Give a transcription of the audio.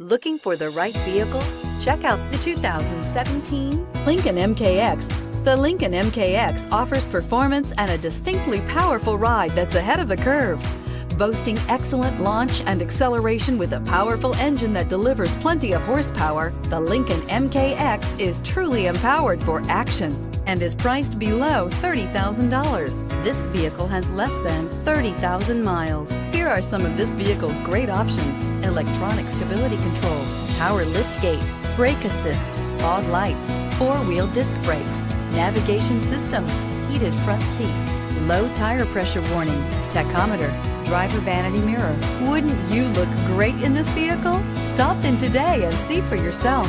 Looking for the right vehicle? Check out the 2017 Lincoln MKX. The Lincoln MKX offers performance and a distinctly powerful ride that's ahead of the curve. Boasting excellent launch and acceleration with a powerful engine that delivers plenty of horsepower, the Lincoln MKX is truly empowered for action and is priced below $30,000. This vehicle has less than 30,000 miles. Here are some of this vehicle's great options: electronic stability control, power liftgate, brake assist, fog lights, four-wheel disc brakes, navigation system, heated front seats, low tire pressure warning, tachometer, driver vanity mirror. Wouldn't you look great in this vehicle? Stop in today and see for yourself.